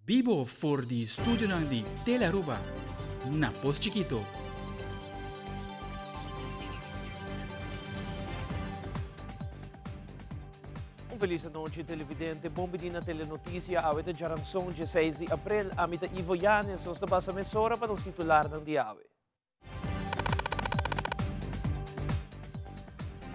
Vivo voor die studio ng di Telaruba, na Pos Chiquito. Feliz noite, televidente. Bom dia na telenotícia. Awit de Jaranson, 16 de abril. Amita Ivo Yanes, nos tabasa mesora para o titular ng diawe.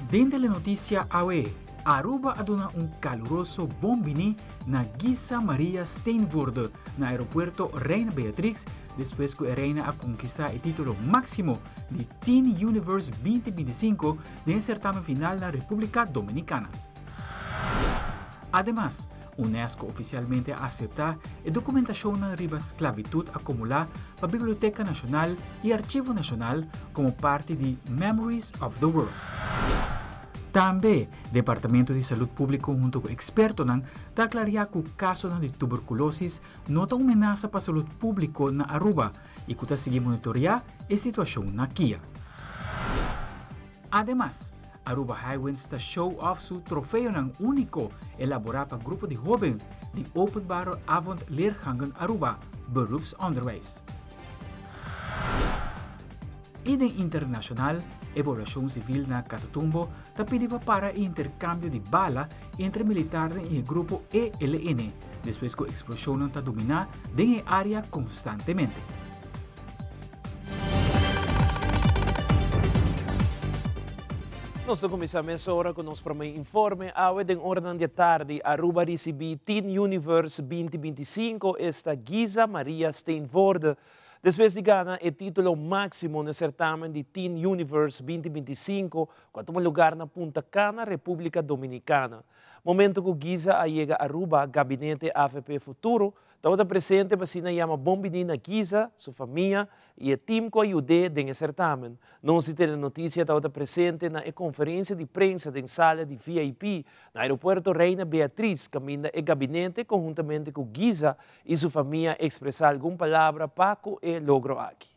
Den telenotícia AWE, Aruba aduna caluroso bombini na Giza Maria Steenvoorde na aeropuerto Reina Beatrix después que Reina a conquistar el título máximo de Teen Universe 2025 del certamen final na República Dominicana. Además, UNESCO oficialmente acepta la documentación de la esclavitud acumulada para la Biblioteca Nacional y Archivo Nacional como parte de Memories of the World. También, el Departamento de Salud Pública junto con expertos está aclarando que el caso de tuberculosis no es una amenaza para la salud pública en Aruba y que está siguiendo monitorear la situación aquí. Además, Aruba Highwinds está show off su trofeo único elaborado para grupo de jóvenes de openbare avond leergangen Aruba, beroepsonderwijs. En internacional, a población civil na Catatumbo está pidiendo para intercambio de bala entre militares y el grupo ELN, después que la explosión está dominada en el área constantemente. Nós começamos agora com nosso primeiro informe. Awit em ordem de tarde, Aruba recebi Teen Universe 2025 esta Giza Maria Steenvoorde. Depois de ganhar o título máximo no certamen de Teen Universe 2025, quanto um lugar na Punta Cana, República Dominicana. Momento que Giza chega a Aruba, Gabinete AFP Futuro, estava presente para se chama Bombinina Giza, sua família e o time que ajude nesse certamen. Nossa telenotícia estava presente na conferência de prensa em sala de VIP no aeroporto Reina Beatriz, caminho o gabinete conjuntamente com Giza e sua família expressar alguma palavra para que ele logro aqui.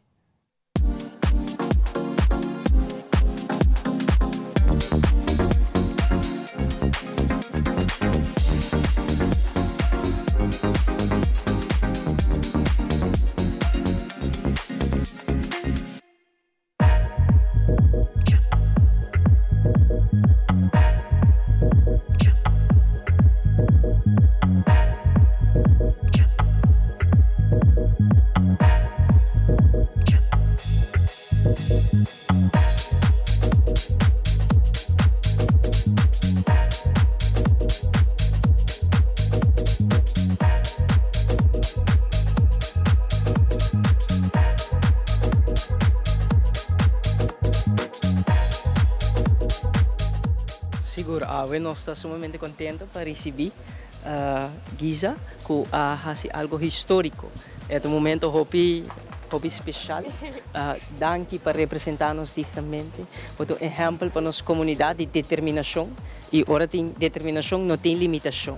Siguro, nós estamos sumamente contentos para receber Giza, que faz algo histórico. É um momento hobby especial. Danke para representar-nos diretamente. Por um exemplo para nossa comunidade de determinação. E ora tem determinação, não tem limitação.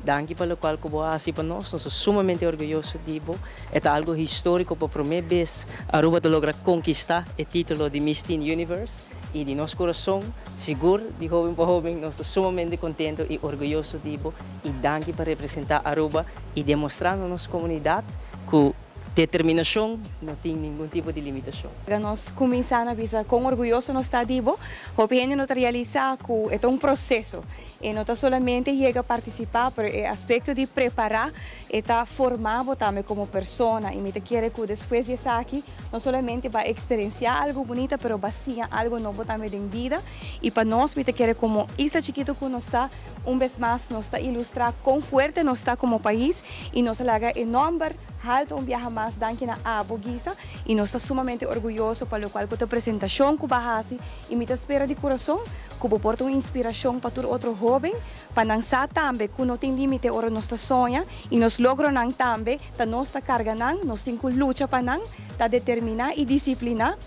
Danke pelo qual que você para nós somos sumamente orgulhosos de você. É algo histórico para a primeira vez Aruba logra conquistar o título de Miss Teen Universe. E de nosso coração, seguro, de jovem para jovem, nós estamos sumamente contentes e orgulhosos de você. E danke para representar Aruba e demonstrar na nossa comunidade que determinação não tem nenhum tipo de limitação. Nós começamos a pensar com orgulhoso nós está divo, o PN não realiza que é um processo e não somente chega a participar, mas é aspecto de preparar e tá formado também como pessoa e me quer que depois de estar aqui não somente vai experienciar algo bonito, mas vai ser algo novo também em vida e para nós me quer como Isla Chiquito que nós está vez mais nós está ilustrar quão forte nós está como país e nós larga enorme alto viaje mais danke na Abo Giza e nós estamos sumamente orgulhosos pelo qual a apresentação que vai fazer e me espera de coração que vai portar uma inspiração para todo outro jovem para lançar também que não tem limite ora nossa sonha e nós logramos também a nossa carga nós temos que lutar para nós determinar e disciplinar.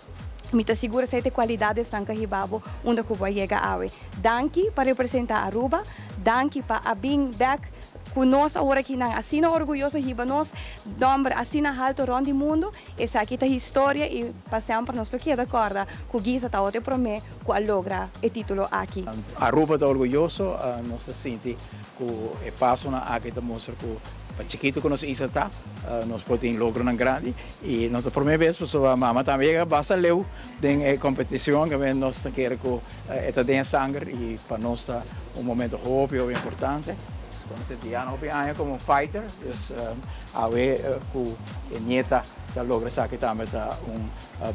Me assegura 7 qualidades que hibabo onde que vai chegar a Danke para representar Aruba, danke para a being back que nós agora aqui na assim orgulhoso riba nós nombre assim alto rond do mundo essa aqui a história e passamos para nós que da corda que Giza tá outro promete que logra o título aqui. Aruba está orgulhoso, nós se sente que é passo na aqui mostra que para chiquito que nós isa tá, nós podemos lograr um grande e nós primeira vez pessoa mama também basta leu em competição que nós quer que esta tem sangue e para nós está momento óbvio importante. Quando se dia no como fighter, a ver que nieta já logra saber também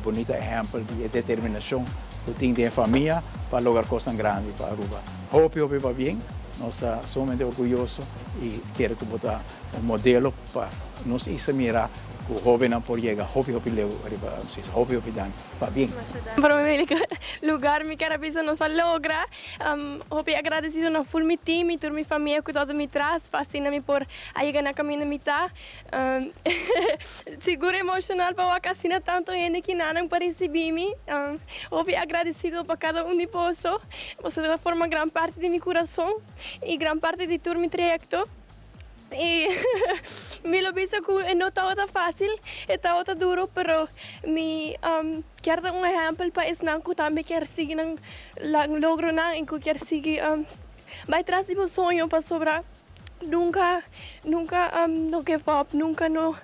bonito exemplo de determinação que tem a família para lograr coisas grandes para Aruba. Óbvio vai bem. Nós estamos somente orgulhosos e queremos botar modelo para nos mirar que o jovem não pode chegar, jovem va bien. Para mi lugar, mi carabisa nos va logra. Hopi agradecido na full mi team, mi tour mi familia que todo mi traz, fascina-me por llegar na caminho mitad. Seguro emocional para a casina tanto gente que não para receber-me. Hopi agradecido para cada de poso. Você forma gran parte de mi corazón y gran parte de tour mi trayecto. E me lo visto que não está fácil, está duro, pero me quero dar exemplo para esse não que também quer seguir não logro não e que quer seguir vai trazer meu sonho para sobrar nunca no give up, nunca no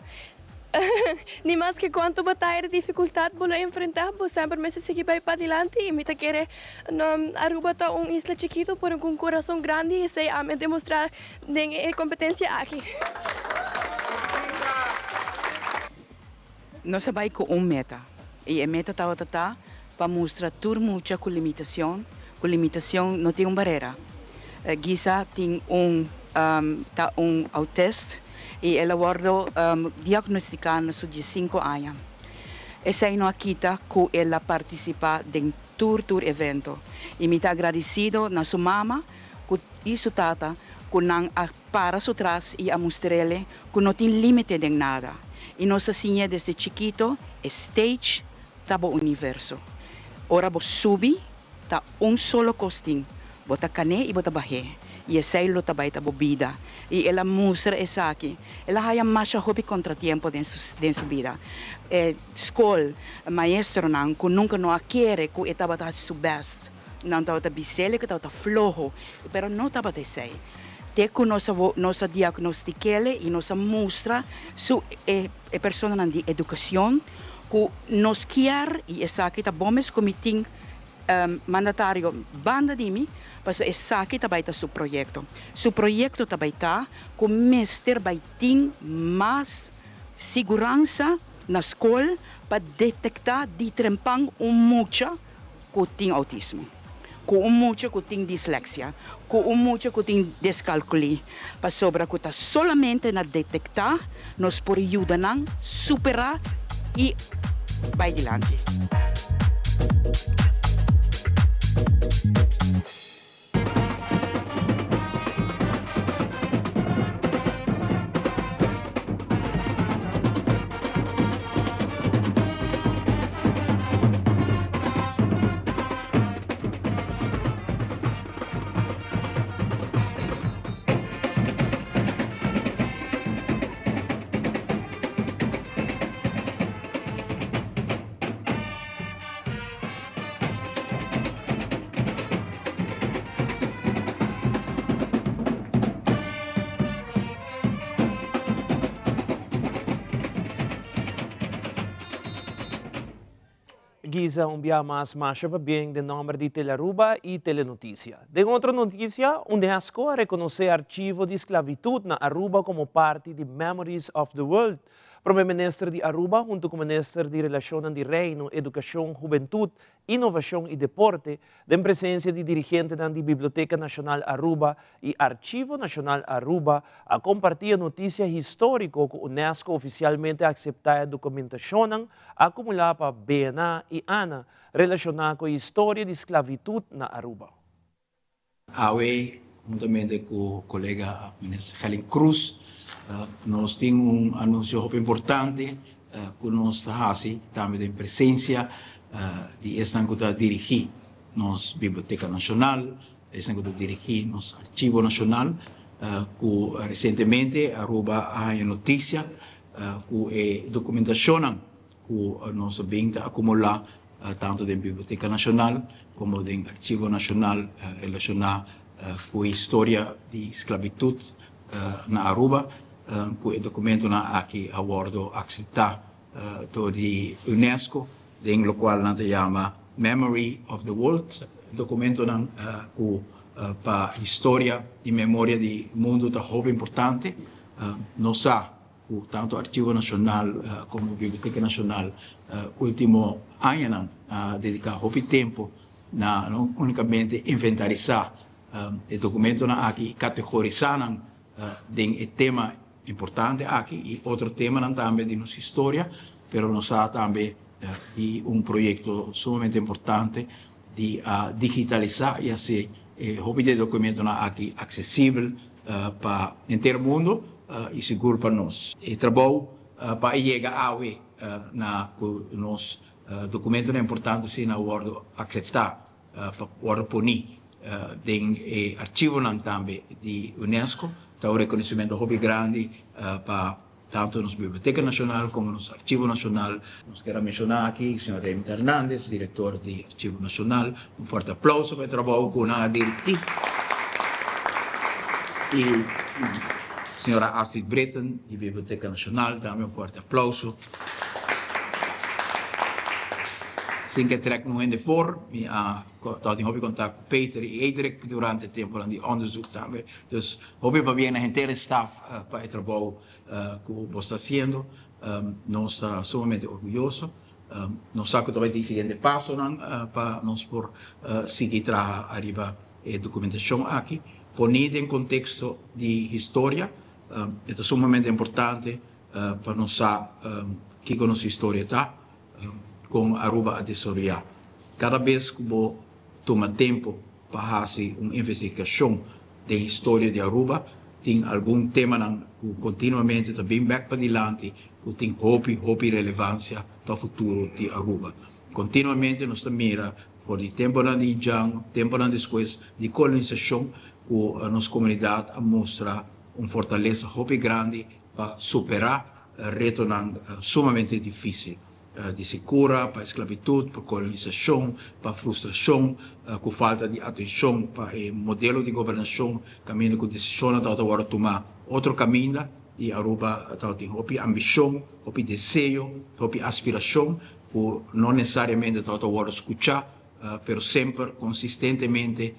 nem mais que quanto batalha de dificuldade vou enfrentar, vou sempre me seguir para adiante e me querer Aruba tá isla chiquito por um coração grande e sei a me demonstrar a competência aqui. Nós vai com meta e a meta tá para mostrar tudo muita com limitação não tem uma barreira. Giza tem autista e ela guardou diagnosticada de 5 anos. Essa é uma quita que ela participa em todo evento. E me está agradecido na sua mama, que isso tata, que não para atrás e a mostrar-lhe que não tem limite de nada. E nós assim desde chiquito, stage, tá o universo. Ora vou subir, tá solo costing, bota cane e bota barre. E essa é a trabalho da vida. E ela mostra isso aqui. Ela tem mais hobby contratempo dentro da sua vida. Escola, maestro, não, que nunca não quer que estava a seu best. Não estava a bisele, que estava flojo. Mas não estava a ser. Até que nós diagnosticamos e nós mostra a pessoa de educação que nós quer e essa aqui está bom, como tem mandatário banda de mim. Mas essa aqui também está seu projeto. Seu projeto também está com o mestre vai ter mais segurança na escola para detectar de trempang mucha que tem autismo, com mucha que tem dislexia, com mucha que tem descalculia. Para sobra que está solamente na detectar, nós podemos ajudar a superar e vai adiante. Giza envia más para bien de nombre de Telearuba y Telenoticia. De otra noticia, UNESCO reconoce archivo de esclavitud na Aruba como parte de Memories of the World. Primeiro Ministro de Aruba, junto com o Ministro de Relações de Reino, Educação, Juventude, Inovação e Deporte, em presença de dirigentes da Biblioteca Nacional Aruba e Arquivo Nacional Aruba, a compartilhar notícia histórica que a UNESCO oficialmente aceitou a documentação acumulada para BNA e ANA relacionada com a história de esclavitud na Aruba. AUE, juntamente com o colega ministro Helen Cruz, nós temos anúncio importante que nós fazemos também em presença de esta que dirigir nossa Biblioteca Nacional, esta que dirigir nosso Arquivo Nacional que recentemente Aruba ha notícia que documentação que nós vamos acumular tanto da Biblioteca Nacional como do Arquivo Nacional relacionado com a história de esclavitud na Aruba, que o documento aqui a bordo aceita do UNESCO, em lo qual se chama Memory of the World, documento que para história e memória do mundo está muito importante. Nós tanto Arquivo Nacional como Biblioteca Nacional último ano dedicar muito tempo não unicamente inventarizar o documento aqui categorizar o tema importante aqui e outro tema também de nossa história, mas nós também de projeto sumamente importante de digitalizar e assim o documento aqui acessível para o inteiro mundo e seguro para nós. E trabalho para chegar a na nos documentos importantes se na hora aceitar para hora punir den arquivo também de UNESCO, tá o reconhecimento muito grande para tanto nos Biblioteca Nacional como nos Arquivo Nacional. Nós quero mencionar aqui o Sr. Raymond Hernandes, diretor do Arquivo Nacional. Forte aplauso para o trabalho com a diretriz. E a senhora Astrid Breton, da Biblioteca Nacional, também forte aplauso. Sem que trek nog in de voor, dat ik contact met Peter e Edric durante o tempo de onderzoek também. Dus hoop ik bien a inteira staff para o trabalho que você está fazendo. Nós estamos sumamente orgulhosos. Nós sabemos também o seguinte passo para nós por seguir trabalhando arriba a documentação aqui, ponida em contexto de história. É sumamente importante para nós saber que a nossa história está. Com Aruba a desoriar. Cada vez que você toma tempo para fazer uma investigação da história de Aruba, tem algum tema que continuamente está bem back para diante, que tem hope relevância para o futuro de Aruba. Continuamente nós mira por o tempo de Indian, tempo depois de colonização, que a nossa comunidade mostra uma fortaleza hope grande para superar reto sumamente difícil. De secura, para a esclavitud, para a colonização, para a frustração, com falta de atenção para o modelo de governação, caminho que decisão está agora tomar outro caminho, e Aruba tem ambição, desejo, aspiração, por não necessariamente está agora escutar, mas sempre, consistentemente,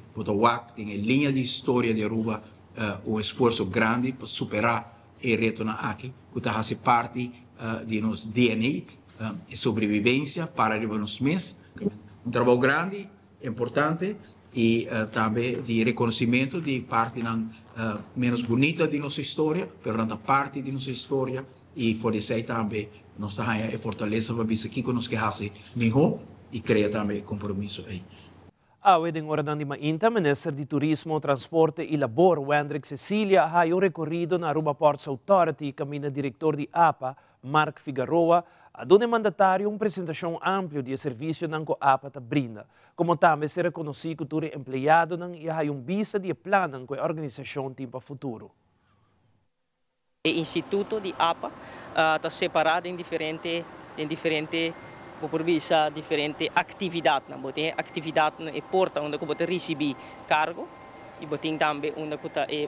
tem a linha de história de Aruba um esforço grande para superar o reto aqui, que está a parte de nosso DNA, sobrevivência para os meses, trabalho grande, importante e também de reconhecimento de parte menos bonita de nossa história, mas parte de nossa história e por isso também nós temos a fortaleza para ver que nós queremos melhor e criar também compromisso aí. Awe den ora de mainta, Minister de Turismo, Transporte e Labor, Wendrick Cecilia, ha o recorrido na Aruba Ports Authority, caminho diretor de APA, Mark Figueroa, a donde mandatário uma apresentação ampla de serviço que a APA ta brinda, como também ser reconhecido que o empregado e há visa de plano que a organização tem para o futuro. O Instituto de APA está separado em diferentes atividades. Tem atividade na porta onde você recebe cargo, e tem também uma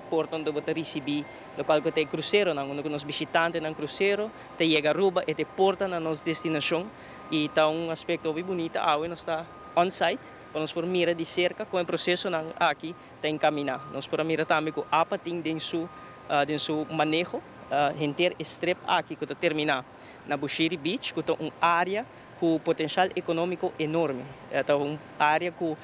porta onde você recebe local que tem cruzeiro, onde os visitantes no cruzeiro chegam a Aruba e porta na nossa destinação. E está aspecto bem bonito, nós está on-site, para nós por mira de cerca com o processo aqui tem caminhar. Nós por mira também que a APA tem em seu manejo, inteiro strip aqui que termina na Bushiri Beach, que é uma área com potencial econômico enorme. É uma área que o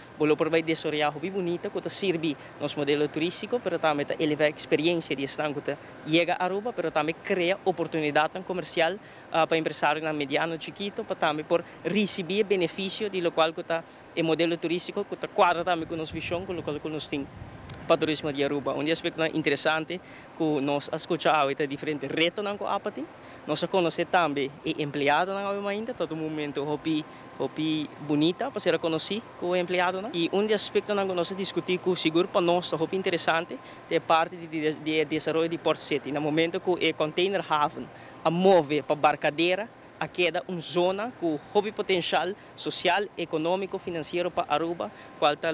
vai desoriar bem bonita, que serve nosso modelo turístico, mas também eleva a experiência de estar que chega a Aruba, mas também cria oportunidade comercial para empresários mediano chiquito, para também por receber benefício de local que o modelo turístico que quadra também com nossa visão, com o local que nós temos para turismo de Aruba. Um aspecto interessante que nós escutamos é diferente reto na apati. Nós conhecemos também o empregado na ainda, todo momento hopi bonita para ser conhecido com o empregado. E aspecto que nós discutimos com seguro para nós hopi interessante é parte de desenvolvimento de Port City. No momento que o container haven a move para barcadeira, a queda uma zona com hobby potencial social, econômico, financeiro para Aruba,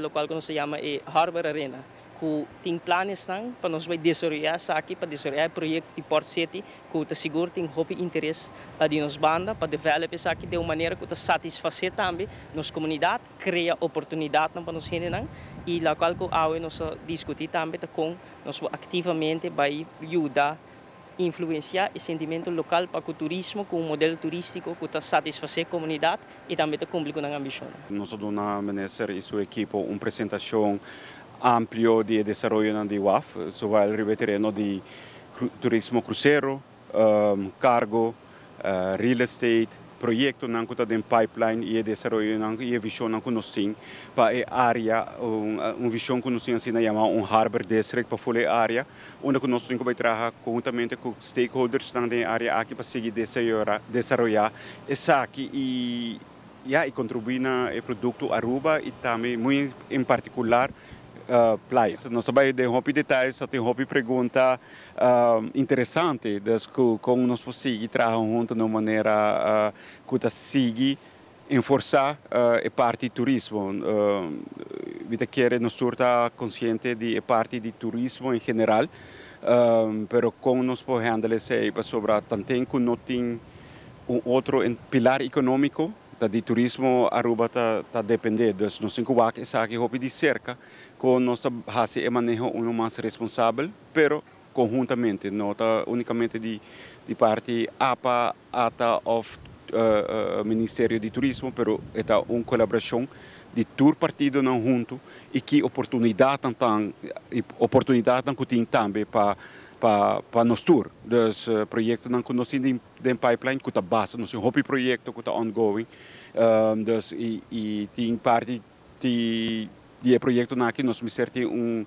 local que nós chamamos Harbor Arena, que tem planos para nós desenvolver aqui para desenvolver projeto de Port City, que está seguro tem hobby interesse de nos banda para desenvolver isso aqui de uma maneira que está satisfazer também nossa comunidade, cria oportunidade para nós gente e local que nós discutir também com nós ativamente vai ajudar influenciar o sentimento local para o turismo com um modelo turístico que está satisfazer a comunidade e também está cumprindo a ambição. Nós dona minister e sua equipe uma apresentação ampla de desenvolvimento de UAF, sobre o terreno de turismo cruzeiro, cargo, real estate, projeto não que está em pipeline e desenvolvimento e a visão que nós temos para a área, uma visão que nós temos assim chama harbor district para a área, onde nós temos que trabalhar conjuntamente com stakeholders na área aqui para seguir desenvolver essa aqui e contribuir no produto Aruba e também muito em particular playas. Nós sabemos de hobby detalhes, só tem hobby pergunta interessante, como nós podemos trabalhar junto de uma maneira que siga enforçar a parte do turismo. Vida quer nós estar consciente de a parte do turismo em geral, mas como nós podemos handlar isso sobre também que não tem outro pilar econômico de turismo Aruba está dependendo, nós temos que saber que de cerca com nós fazemos o manejo mais responsável, mas conjuntamente, não unicamente de parte APA, ATA ou Ministério de Turismo, mas é uma colaboração de todo partido não junto e que oportunidade que tem também para nós tour. Dus projetos que nós temos em pipeline, que está base, nós temos um projeto que está ongoing. Dus e tem parte de projeto que nós temos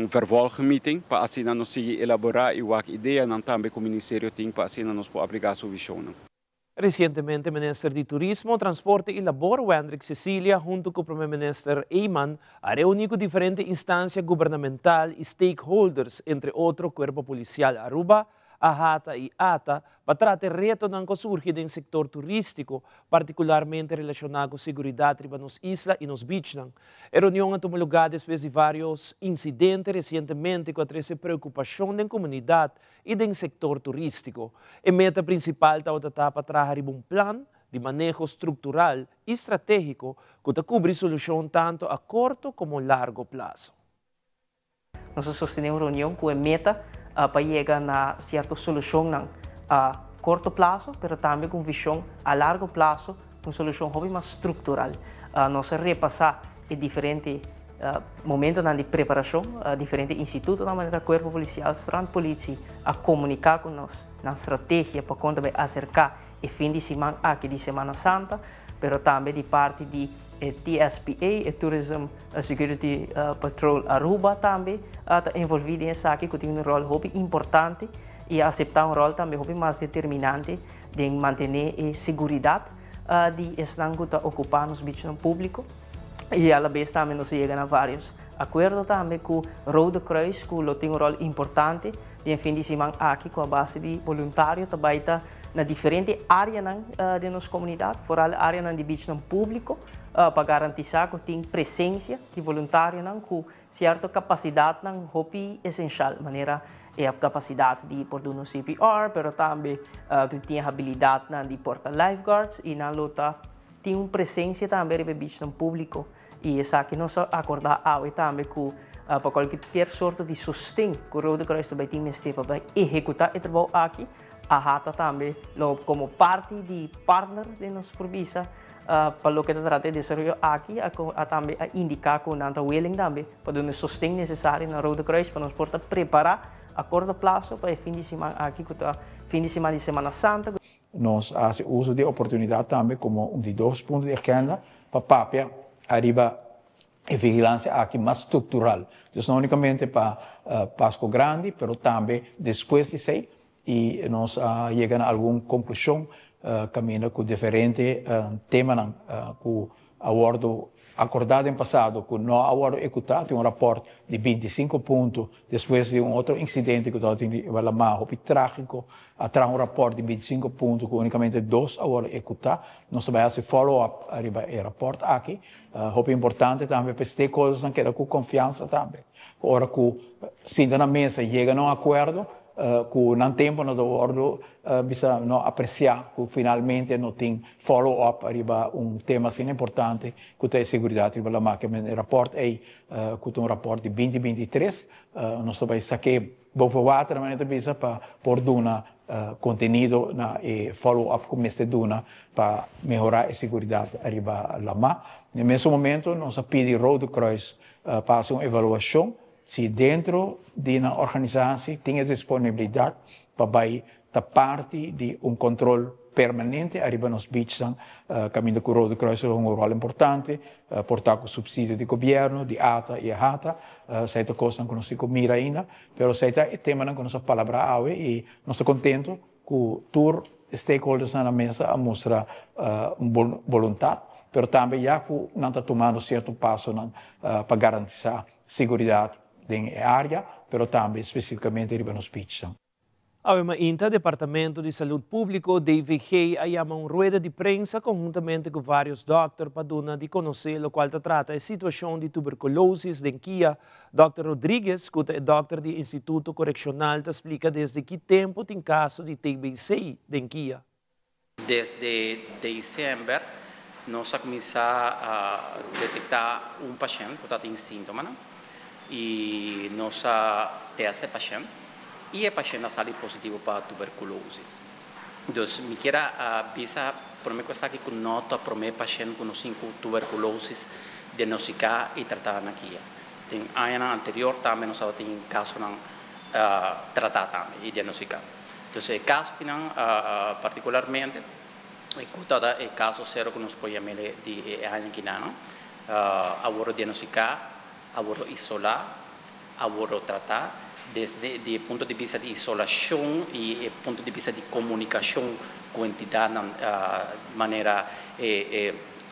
vervolgmeeting para assim nós seguir elaborar e a ideia também que o Ministério tem para assim nós podemos aplicar sua visão. Recientemente, o Ministro de Turismo, Transporte e Labor, Wendrik Cecilia, junto com o Primeiro-Ministro Eyman, reuniu com diferentes instâncias governamentais e stakeholders, entre outros, Cuerpo Policial Aruba, AHATA e ATA, para tratar retos que surgem no setor turístico, particularmente relacionado com a segurança para nos islas e nos beaches. A reunião tomou lugar depois de vários incidentes recentemente que trouxe preocupação da comunidade e do setor turístico. A meta principal está para trazer um plano de manejo estrutural e estratégico que cobre solução tanto a curto como a largo prazo. Nós sostenemos a reunião com a meta para chegar a certa solução a curto prazo, mas também com visão a largo prazo, uma solução mais estrutural. Nós repassar em diferentes momentos de preparação, diferentes institutos, na maneira Corpo Policial, Strand Polícia, a comunicar com nós na estratégia para quando vai acercar o fim de semana aqui de Semana Santa, mas também de parte de TSPA, Tourism Security Patrol Aruba também está envolvido nessa aqui que tem um rol importante e aceitar um rol também mais determinante de manter a segurança de estão que está ocupando os bichos público e a la vez também nós chegamos a vários acordos também com o Rode Kruis que tem um rol importante e fim de semana aqui com a base de voluntários também está na diferentes áreas de nossa comunidade, fora a área de bichos público para garantir que tem presença de voluntários com certa capacidade hobby essencial, maneira é a capacidade de portar no CPR, mas também que tem habilidade de portar lifeguards e na luta tem uma presença também de bichos público e essa aqui nós acordar também com para qualquer sorte de sustento que o Rode Kruis também tem para executar o trabalho aqui. A AHATA também, como parte de partner de nossa província, para o que trata de desenvolver aqui, também indicar que nós estamos willing também para o sustento necessário na Rode Kruis para nós poder preparar a curto prazo para o fim de semana aqui, que é fim de Semana Santa. Nós fazemos uso de oportunidade também como um de 2 pontos de agenda para papel arriba e vigilância aqui mais estrutural. Então, não unicamente para Pasco Grande, mas também depois de isso, e nós chegamos a alguma conclusão, caminhando com diferentes temas que abordo acordado em passado, que não abordo executado, um raporte de 25 pontos, depois de outro incidente que estava em mais trágico, atrás um raporte de 25 pontos, que unicamente 2 abordo executado. Nós vamos fazer follow-up arriba o raporte aqui. É importante também para stakeholders que com confiança também. Agora que se na mesa chega a um acordo, que não tempo não abordo, bisa não apreciar que finalmente não tem follow-up arriba tema assim importante que tem segurança arriba da máquina. O raporte é que tem um raporte de 2023, nós vamos sacar boa water, mas não bisa para pôr conteúdo na follow-up como este duna para melhorar a segurança arriba da máquina. Nesse momento nós pedimos Rode Kruis para uma avaliação se dentro de uma organização tem disponibilidade para estar parte de controle permanente arriba nos beaches, caminho com o Rode Kruis é rol importante, portar com subsídio de governo, de ATA e AHATA, certa coisa que nós mira ainda, mas certa tema que nós palavra e nós estamos contentos que todos os stakeholders na mesa mostram vontade, mas também já que não está tomando certo passo para garantir a segurança da área, mas também especificamente nos beaches. A INTA, Departamento de Saúde Público, DVG, chama uma rueda de prensa conjuntamente com vários doutores para dar de conhecer o qual trata a situação de tuberculose em Kia. Dr. Rodrigues, que é doutor do Instituto Correccional, explica desde que tempo tem caso de TBC em Kia. Desde dezembro, nós começamos a detectar paciente que tem sintomas, e nós testamos o paciente. E a paciente sai positivo para tuberculose. Então, me quero avisar, por mim, que nota para o paciente com tuberculose diagnosticar e tratar aqui. Tem ano anterior também nós temos caso tratar também e diagnosticar. Então, o caso que não particularmente é o caso zero que nós podemos de ano que não, agora diagnosticar, agora isolar, agora tratar. Desde o ponto de vista de isolação e o ponto de vista de comunicação com a entidade de maneira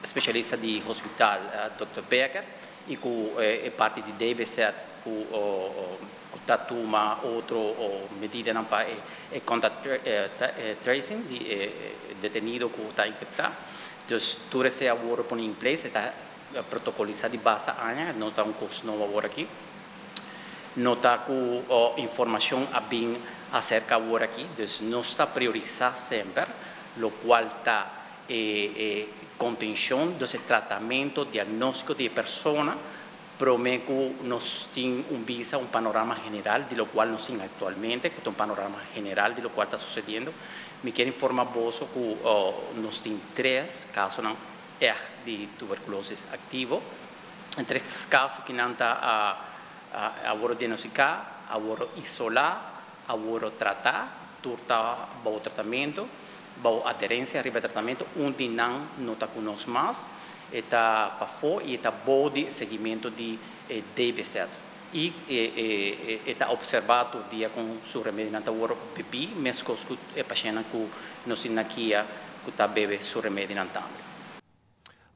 especialista de hospital, Dr. Becker, e com parte de DBZ, que está toma outra medida para contact tracing de detenido que está infectado. Então, tudo esse agora põe em place, está protocolizado de base aña, não está curso novo agora aqui. Nota que a informação é bem acerca agora aqui, então não está priorizado sempre, o qual está contenção desse tratamento diagnóstico de pessoa, promete que nós temos visa panorama geral de lo qual nós temos atualmente, que é panorama geral de lo qual está sucedendo. Me quero informar vos que nós temos 3 casos de tuberculose ativo, em 3 casos que não está agora diagnosticar, agora isolar, agora tratar, turta bom tratamento, boa aderência ao tratamento, onde não está conosco mais, está para fora e está bom de seguimento de DBZ. E está observado o dia com seu remédio agora bebi, mesmo que o paciente que nós temos aqui que está bebendo seu remédio também.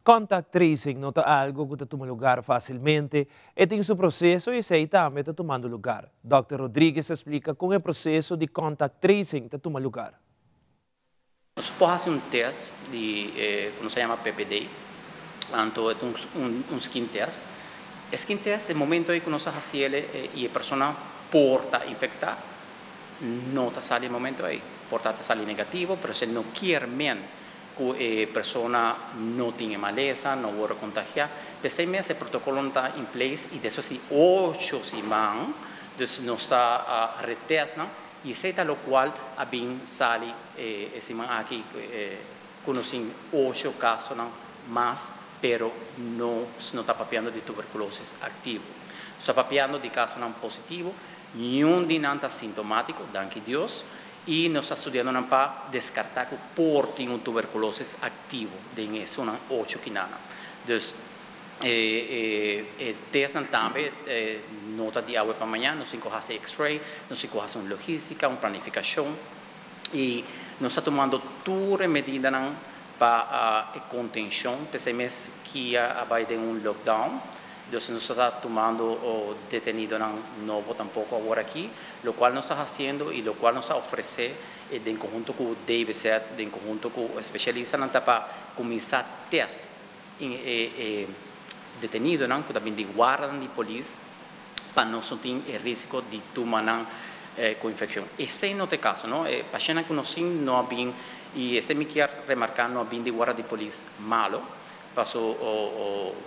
Contact tracing não é algo que está tomando lugar facilmente e tem seu processo e sei também está tomando lugar. Dr. Rodrigues explica como é o processo de contact tracing está tomando lugar. Nós podemos fazer teste de, que se chama PPD, então é skin test. O skin test é o momento em que nós fazemos e a pessoa porta infectada, não está saindo no momento aí, porta está saindo negativo, mas se não quer mesmo que a pessoa não tenha maleza, não vai contagiar. De 6 meses, o protocolo está em place e depois de 8 semanas, nós está retestando e seita o qual a bem sai semana aqui conhecendo 8 casos mais, pero não está papiando de tuberculose ativo. Está papiando de casos não positivo, nenhum de não está sintomático, danke Deus. E nós estamos estudando para descartar que porte tuberculose ativo, de isso 8 que não. Então, testan também nota de água para amanhã, nós temos que X-ray, nós temos que fazer uma logística, uma planificação e nós estamos tomando todas as medidas para a contenção, pensamos que vai ter lockdown, então nós estamos tomando o detenido novo tampouco agora aqui, o qual nós estamos fazendo e o qual nós oferecemos em conjunto com o DBC, em conjunto com o especialista, para começar a testar detenido, que também de guarda de polícia, para não ter risco de tomar com infecção. Esse não é o caso, não? Paciente que nós não bem e esse me quer remarcar não bem de guarda de polícia malo,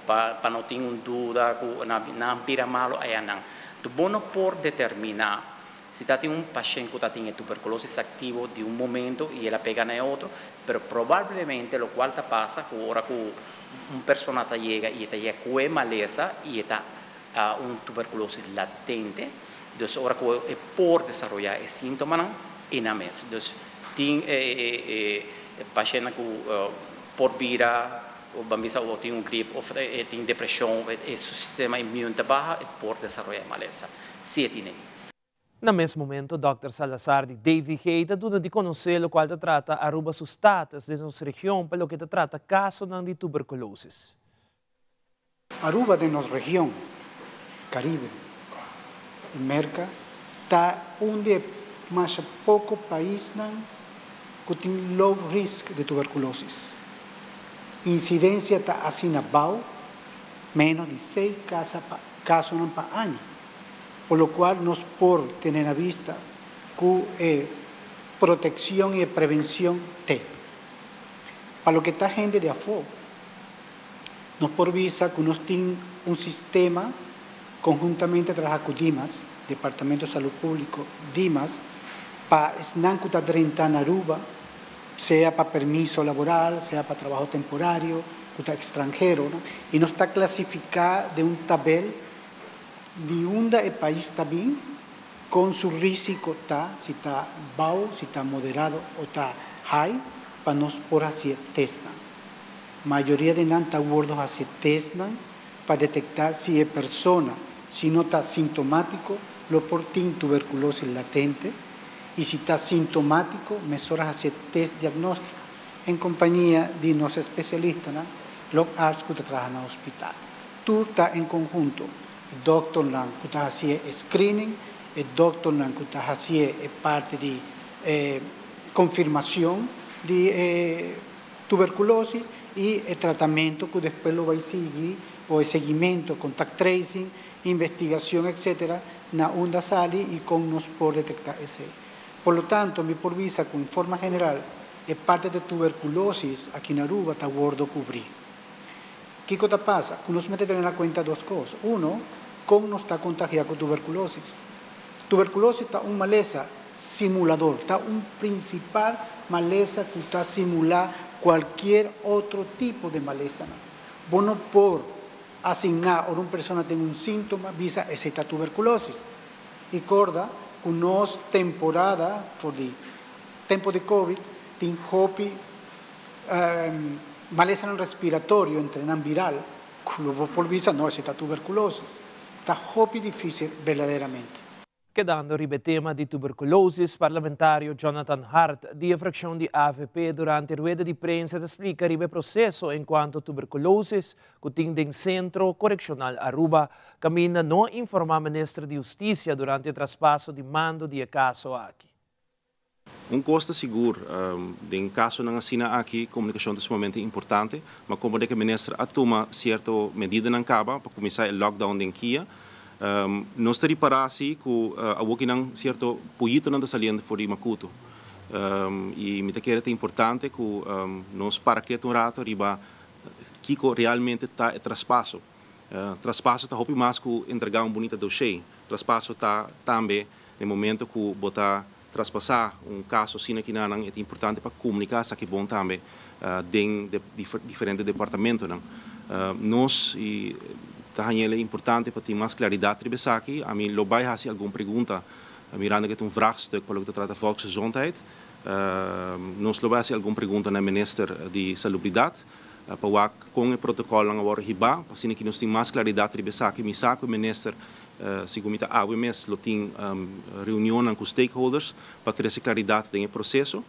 para não ter dúvida que não vira malo aí não. Tu bom por determinar se está tem paciente que tem tuberculose ativo de momento e ela pega na outro, mas provavelmente o qual está passa que agora que persona chega e está com maleza e está tuberculose latente, então agora que por desenvolver esse sintoma em a mês. Então tem paciente que por vira ou bambisa ou tem gripe ou tem depressão, o sistema imune está baixo e por desenvolver maleza. Se tem. No mesmo momento, Dr. Salazar de David Keita dá de conhecer o qual trata Aruba sus status de nossa região pelo que trata caso de tuberculose. Aruba de nossa região, Caribe, América, está onde mais pouco país que tem low risk de tuberculose. Incidência está assim na BAU, menos de 6 casos por ano. Por lo cual nos por tener a vista que protección y prevención te. Para lo que está gente de afuera, nos por vista que nos tiene un sistema conjuntamente trabaja con DIMAS, Departamento de Salud Público, DIMAS, para esnancuta 30 en Aruba, sea para permiso laboral, sea para trabajo temporario, extranjero, ¿no? Y nos está clasificada de un tabel de onde o país está bem, com seu risco se está baixo, se está moderado ou está high, para nós por fazer testes. A maioria de nós está gordo fazer testes para detectar se é pessoa, se não está sintomático, lo por tem tuberculose latente, e se está sintomático, mesora fazer teste diagnóstico em companhia de nossos especialistas, né? Los arts que trabalham no hospital. Tudo está em conjunto. El doctor que está haciendo screening, el doctor que está haciendo parte de confirmación de tuberculosis y el tratamiento que después lo va a seguir, o el seguimiento, contact tracing, investigación, etcétera, na onda sale y con nos por detectar ese. Por lo tanto, mi por visa, con forma general, el parte de tuberculosis aquí en Aruba está gordo cubrir. ¿Qué cosa pasa? Que nos mete en la cuenta dos cosas. Uno, cómo no está contagiado con tuberculosis. Tuberculosis está una maleza simulador, está un principal maleza que está simular cualquier otro tipo de maleza. Bueno, por asignar a una persona que tiene un síntoma, visa esta tuberculosis. Y corda, que nos temporada, por el tiempo de COVID, tiene hopi, maleza en el respiratorio, entrenan viral, por visa no es esta tuberculosis. Está hopi difícil verdaderamente. Quedando ribe tema de tuberculose, parlamentario Jonathan Hart, de fracção de AVP, durante a rueda de prensa, explica ribe processo enquanto tuberculose, que tem em Centro Correccional Aruba, caminha não informar o ministro de Justiça durante o traspasso de mando de caso aqui. Costa seguro, em caso não assina aqui, comunicação é sumamente importante, mas como o ministro toma certa medida na caba para começar o lockdown em Kia, nós temos que parar assim que a boca não certo poito não está saliendo fora de Macuto. E me parece que é importante que nós para que um rato riba que realmente está o traspasso. Traspasso está hopi mais que entregar bonito dossiê. Traspasso está também no momento que botar traspassar caso assim que não é importante para comunicar isso que bom também dentro de diferentes departamentos. Nós é importante para ter mais claridade sobre isso aqui. A mim, vai fazer alguma pergunta, mirando que é vraagstuk para o que trata de volksgezondheid. Nós vai fazer alguma pergunta ao ministro de Salubridade. Pawak com o protocolo ng war hiba, pasina que nós tem mais claridade ribe saki misaki minister sigumita awe mes lo ting reunião com stakeholders para ter essa claridade do processo.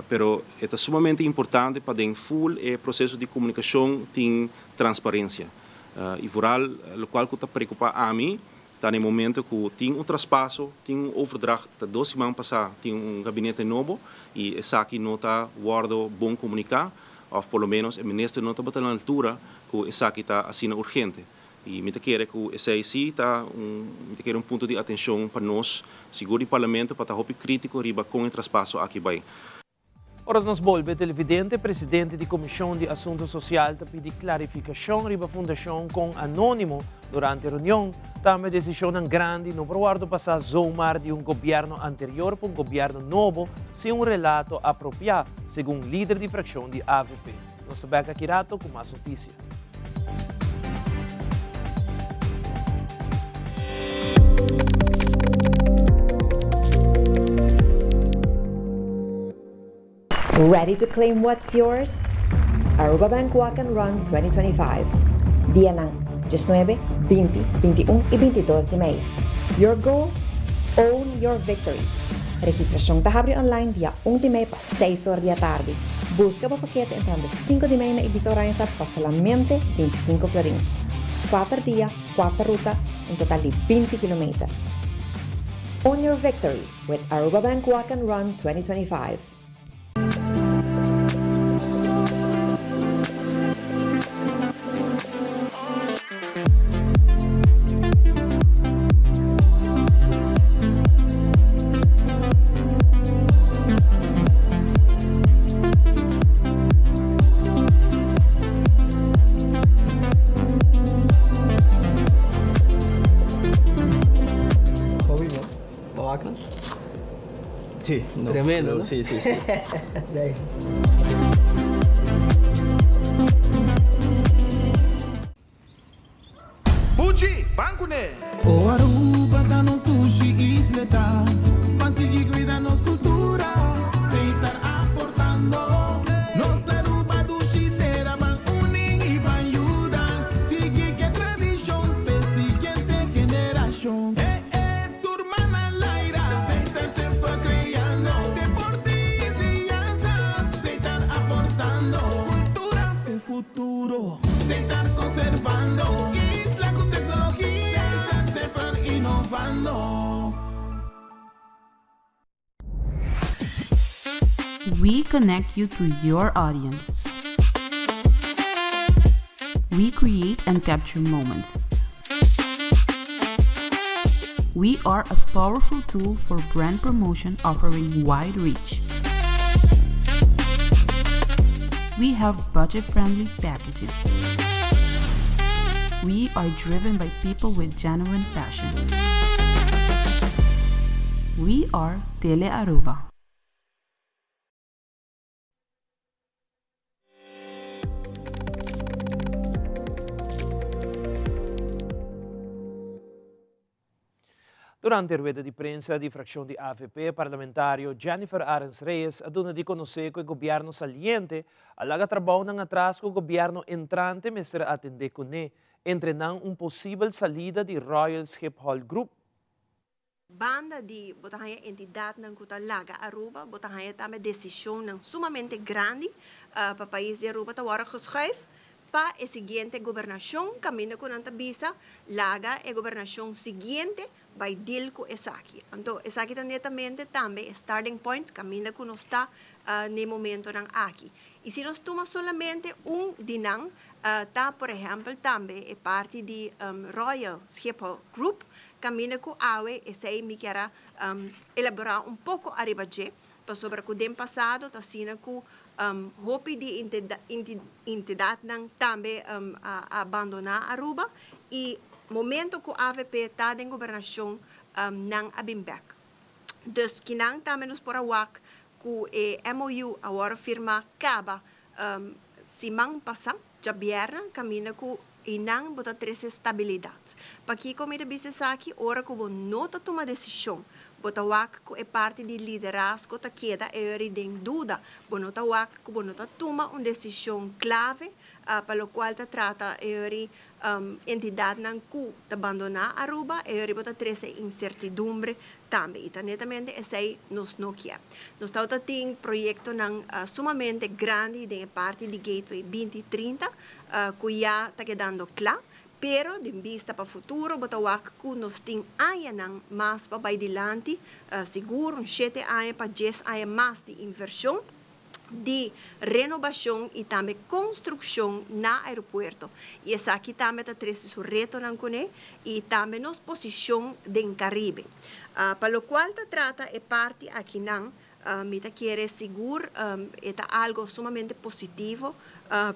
Pero é sumamente importante para ter full processo de comunicação tem transparência. E vooral o qual que está preocupa a mim está no momento que tem traspasso, tem overdracht, 2 semanas passar tem gabinete novo e essa aqui não está guardo bom comunicar, ou pelo menos o ministro não está batendo na altura que essa aqui está assim urgente. E me quer que esse aí está um ponto de atenção para nós, seguro o parlamento para estar crítico riba com o traspasso aqui vai. Ora nos volve televidente, presidente da Comissão de Assuntos Sociais pede clarificação riba fundação com anônimo durante a reunião. Também decisão grande no provardo passar zoomar de governo anterior para governo novo sem relato apropriado, segundo líder de fração de AVP. Nós sabemos aqui rato com mais notícias. Ready to claim what's yours? Aruba Bank Walk and Run 2025. Día ng 19, 20, 21 y 22 de May. Your goal? Own your victory. Registración está abre online día 1 de May para 6 horas de la tarde. Busca por paquete entrando 5 de May na Ibiza Oranza para solamente 25 florín. 4 días, 4 rutas, en total de 20 kilómetros. Own your victory with Aruba Bank Walk and Run 2025. Sí, no, tremendo, ¿no? Sí, sí, sí. Sí. Buchi, bancune! O Aruba da nos sushi isleta, pansigi cuida nos cultura, se estar aportando, nos Aruba dushi tera van uning y van ayudan, sigue que tradición, pe siguiente generación. Turmana Laira, se estar se fue creando, deportes y danzas, se estar aportando, cultura del futuro, se estar conservando. We connect you to your audience. We create and capture moments. We are a powerful tool for brand promotion offering wide reach. We have budget-friendly packages. We are driven by people with genuine passion. We are Tele Aruba. Durante a rueda de prensa de fração de AVP, parlamentário Jennifer Arens Reyes aduna de conhecer que o governo saliente alaga trabalho ng atrás que o governo entrante mestre atender com ele, entrenando possível salida de Royal Schiphol Group. Banda de botahaya entidade ng Kutalaga Aruba, botahaya também decisão sumamente grande para o país de Aruba tawara geschuif para a seguinte governação, caminho com anta bisa, laga a governação seguinte vai deal com essa aqui. Então, essa aqui netamente também starting point, caminho que nós está no momento ng aqui. E se nós tomamos solamente dinang, tá, por exemplo, também é parte de Royal Schiphol Group, caminho com awe, e sei me quer elaborar pouco arriba de, para sobre o tempo passado, tá sendo que hopi de entidade nang também abandonar Aruba e momento que a AVP está em governação ng Abimbek. Dus kinang também nos por awak que MOU agora firma acaba simang pasa jabierna camina ku inang bota tres estabilidade. Para que como de business aqui ora que vou nota tomar decisão bota wak ku parte de liderazgo ta queda e ri den dúvida bonota wak ku bonota toma decisão clave para lo cual te trata entidade não que abandonar Aruba e bota treze incertidumbre também. Então, netamente, esse aí nos não quer. Nós temos projeto sumamente grande da parte de Gateway 2030, que já está quedando claro, pero de vista para o futuro, bota o que nós temos anos mais para adiante, seguro, 7 anos para 10 anos mais de inversão, de renovação e também construção na aeroporto. E essa aqui também está trazendo o reto e também nos posição do Caribe. Para o qual se trata é parte aqui me quer seguro é algo sumamente positivo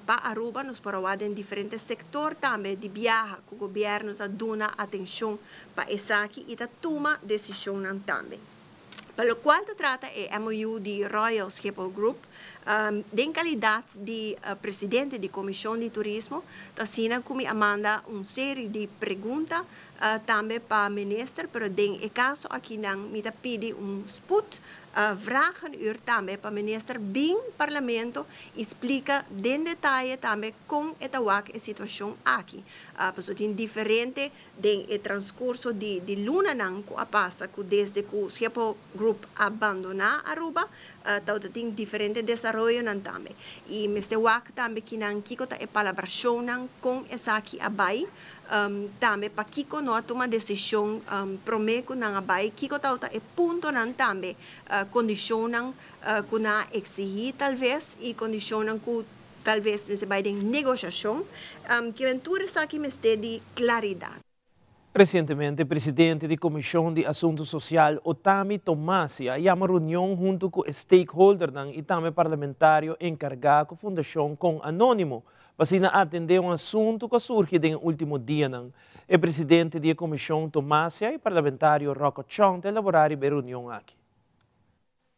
para Aruba, nos para em diferentes setores também de viagem que o governo está dando atenção para essa aqui e está tomando decisão também. Para o qual se trata é MOU de Royal Schiphol Group, em qualidade de presidente da Comissão de Turismo, está sendo como Amanda uma série de perguntas também para o ministro, mas em caso aqui me pede spot, vragen também para o ministro, bem parlamento, explica em detalhe também como a situação aqui. Porque tem diferente do transcurso de luna que passa desde que o Schiphol Group abandonar Aruba, tem diferente desenvolvimento também. E neste wak também que não kiko a palabração com essa aqui abai, também para kiko não toma decisão prometo não abai, kiko é ponto não também condicionam que não exigir talvez e condicionam que talvez se vai de negociação, que aventura está aqui de claridade. Recentemente, o presidente da Comissão de Assuntos Social, Otami Tomasia, chama reunião junto com stakeholders e também parlamentário encarregado da Fundação com Anônimo, para atender um assunto que surge no último dia. O presidente da Comissão Tomasia e o parlamentário Rocco Chong elaboraram a reunião aqui.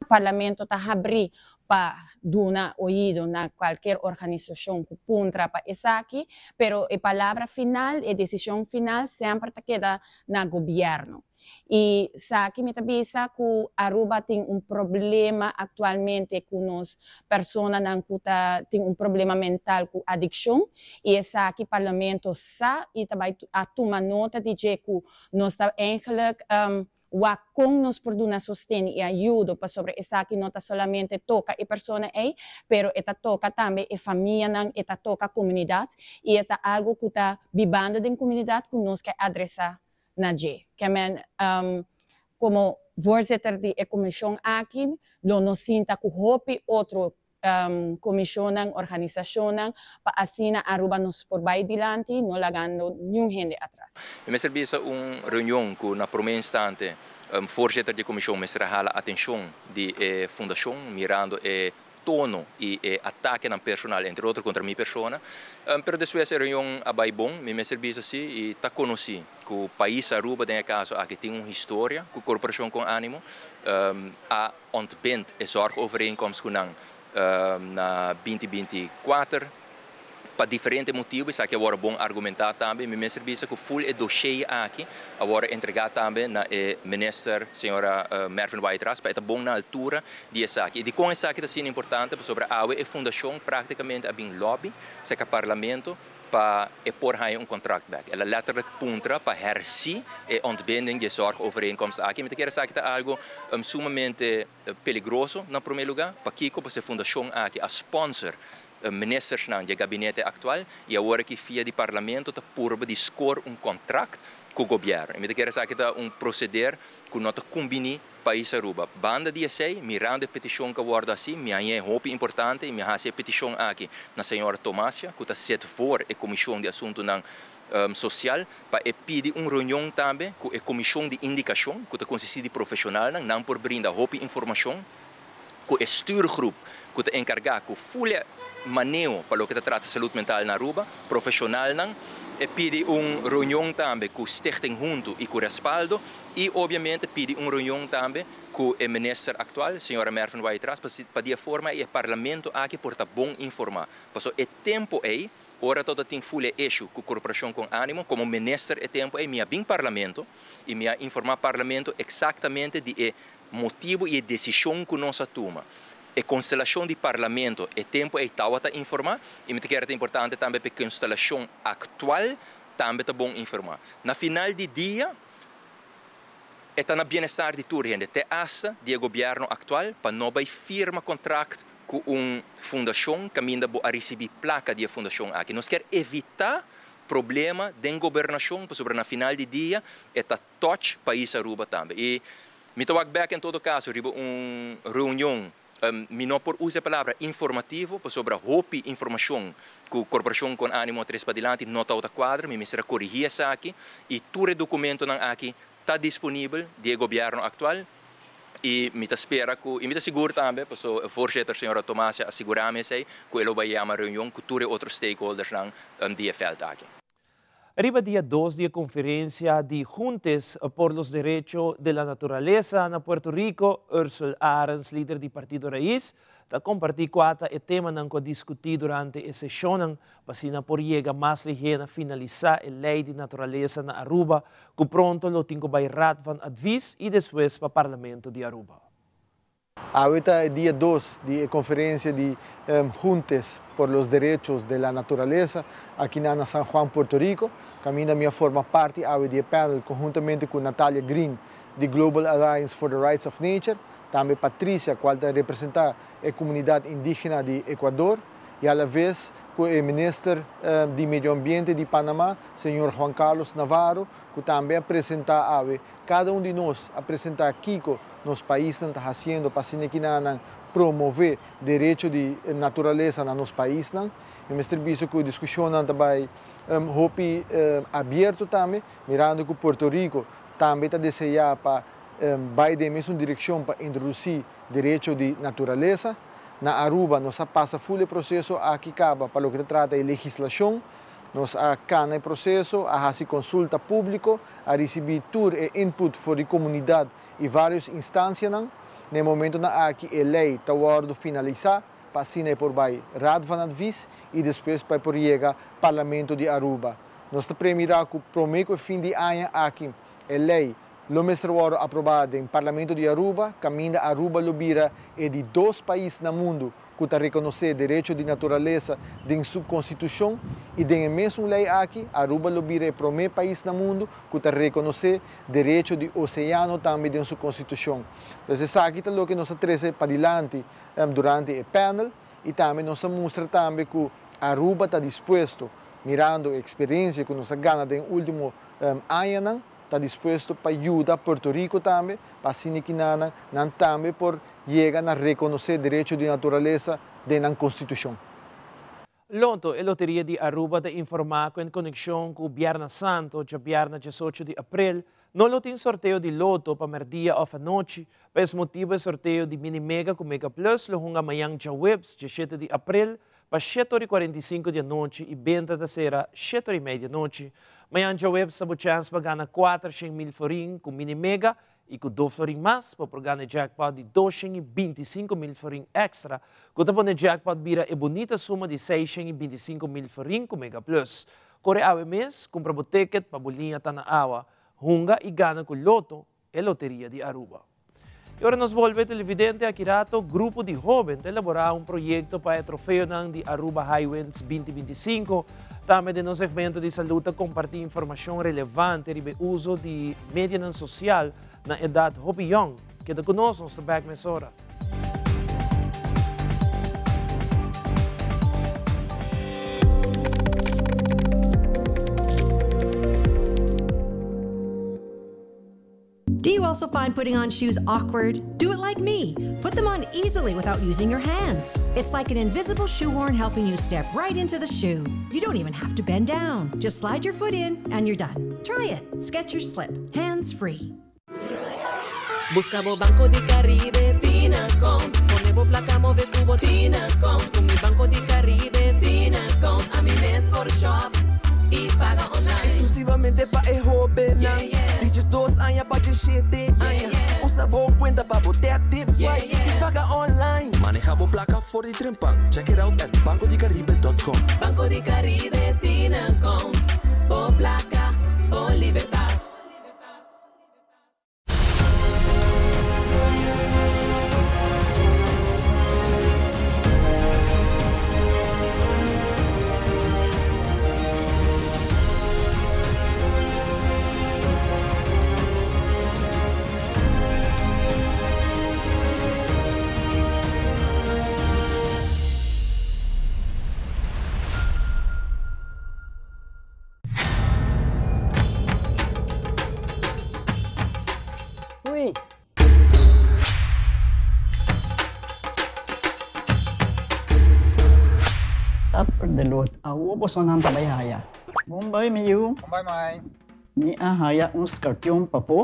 O parlamento está abrindo para dar ouvido a qualquer organização que punta para isso aqui, mas a palavra final, a decisão final sempre queda no governo. E aqui me avisa que Aruba tem problema atualmente com as pessoas que têm problema mental com adicção, e aqui o parlamento sabe e também toma nota de que nós eigenlijk com nos por dar sustento e ajuda para sobre essa que não solamente toca a pessoa pero esta toca também a família, esta toca a comunidade e esta algo que está vivendo da comunidade que nós quer adressar na G. Que como voorzitter da comissão aqui, nós sinta que houve outro comissão, organização, para assim Aruba nos por vai adiante, não lagando nenhum gente atrás. Eu me serviço reunião que na primeira instante voorzitter da comissão me hala atenção de fundação mirando tono e ataque na personal entre outros contra minha persona, pero depois a reunião abai bom, me serviço assim e tá conheci que o país Aruba tem caso aqui tem uma história com corporação com ânimo, a ontbent e zorgovereenkomst com na 2024 para diferentes motivos, aqui agora bom argumentar também, me serviço que full e dossiê aqui, agora entregar também na ministra senhora Mervyn White-Ras, para estar bom na altura de essa aqui. E de com essa aqui está sendo importante sobre a AUE e fundação praticamente a bem lobby, se que parlamento para pôr aí contract back. Ela letterlijk puntra para hersi e ontbinding de zorgovereenkomst aqui. Me quer dizer que está algo sumamente peligroso na primeiro lugar, para que como se fundação aqui a sponsor ministers do gabinete atual e agora que via do parlamento está por de score contrato com o governo. Me quer dizer que está proceder que não está combine país Aruba. Banda de essay, mirando a petição que aborda assim, minha é muito importante e minha a petição aqui na senhora Tomasia, que está set for a comissão de assunto social para pedir uma reunião também com a comissão de indicação, que está consistente de profissional, não por brindar informação, com o stuurgroep, que está encarregado com full manejo para o que trata de saúde mental na Aruba, profissional não, e pede uma reunião também com o Stichting junto e com o respaldo, e obviamente pede uma reunião também com o ministro atual, a senhora Mervyn White-Ras, para de forma e o parlamento aqui por estar bom informar. Porque o tempo aí, ora todo tem full eixo com a corporação com ânimo, como ministro é tempo aí, minha bem parlamento, e minha informar parlamento exatamente de motivo e decisão que nós toma. a constelação de parlamento é tempo é tal a informar e me que é importante também para a constelação atual também é bom informar. Na final de dia é na bem-estar de toda a gente, até hasta de governo atual para não vai firma contrato com uma fundação que ainda vai receber placa de fundação aqui. Nós quer evitar problema de governação, sobre na final de dia é touch país Aruba também. E me toque back em todo caso, riba uma reunião, me não por usar a palavra informativo, sobre a roupa informação que a corporação com ânimo três para diante não está quadra, me será corrigir essa aqui e todo documento aqui está disponível do governo atual e me espera que e me seguro também, porque o voorzitter senhora Tomás assegurar-me que ele vai chamar reunião com todos os outros stakeholders dia veld aqui. Arriba dia 2 de conferência de Juntes por los Derechos de la Naturaleza na Puerto Rico, Ursula Arens, líder do Partido Raíz, está compartilhando quatro o tema que discutir durante a sessão, para por chegar mais ligeira finalizar a lei de natureza na Aruba, que pronto lo tenho vai rat van advis e depois para o Parlamento de Aruba. Ahorita es día 2 de conferencia de Juntes por los Derechos de la Naturaleza aquí en San Juan, Puerto Rico. Camina me forma parte de panel conjuntamente con Natalia Green de Global Alliance for the Rights of Nature, también Patricia, cual representa la comunidad indígena de Ecuador, y a la vez con el ministro de Medio Ambiente de Panamá, señor Juan Carlos Navarro, que también presenta cada uno de nosotros a presentar Kiko nos países está haciendo para promover direitos de natureza nos países. E me serviço que discussão também aberto também, mirando que Puerto Rico também está desejando para vai da mesma direção para introduzir direitos de natureza. Na Aruba nós passa full processo aqui acaba para o que trata de legislação. Nós acana o processo, a fazer consulta pública, a receber todo o input da comunidade e várias instâncias. No momento que a lei está finalizar, para assinar por vai Rad van Advis e depois para por chegar ao Parlamento de Aruba. Nós primeiro que prometo fim de ano aqui a lei lo mesmo aprovada no Parlamento de Aruba, caminha Aruba lobira é de 2 países no mundo que está reconhecer direito de natureza em sua constituição e tem a mesma lei aqui, Aruba lobira é o primeiro país no mundo que está reconhecer direito de oceano também em sua constituição. Então, isso aqui é o que nós trazemos para diante durante o panel e também nós mostramos também que Aruba está disposto, mirando a experiência que nós ganhamos no último ano, está disposto para ajudar Puerto Rico também, para assim que também por chegar a reconhecer direitos de natureza na Constituição. Lonto, a Loteria de Aruba de informar em conexão com o Viernes Santo, dia Viernes 18 de abril, não tem sorteio de loto para o dia ou a noite, por esse motivo, o sorteio de Mini Mega com Mega Plus, lo hunga amanhã dia webs, dia 7 de abril, para 7h45 da noite e 20 da sera, 7h30 da noite. Amanhã dia webs, sabe chance para ganhar 400,000 forinhos com Mini Mega e com 2 forinhos mais, para ganhar jackpot de 225,000 forinhos extra, que também o jackpot vira a bonita suma de 625,000 forinhos com Mega Plus. Corre ao mês, compra o ticket para bolinha tá na awa, hunga e gana com loto, a Loteria de Aruba. E agora nos volve televidente aqui rato, grupo de jovens elaborar projeto para o troféu de Aruba Highwinds 2025. Também no segmento de saúde compartir informação relevante sobre o uso de mídia social na idade young, que da conosco nos back mesora. Do you also find putting on shoes awkward? Do it like me. Put them on easily without using your hands. It's like an invisible shoe horn helping you step right into the shoe. You don't even have to bend down. Just slide your foot in and you're done. Try it. Skechers Slip. Hands free. Buscamos Banco de Caribe, Tinacom. Ponemos placa, move cubo, Tinacom. Con mi Banco de Caribe, Tinacom. A mi mes por shop y paga online. Exclusivamente para el joven. Dices 2 años para el 7 años. Usa boa cuenta para botar tips y paga online. Manejamos placa for the trempan. Check it out at bancodecaribe.com. Banco de Caribe, Tinacom. Por placa, por libertad. Start for the load. Awo po son ang tabayhaya. Bombay miyu. Bombay mai. Ni ahaya un scorpion papo.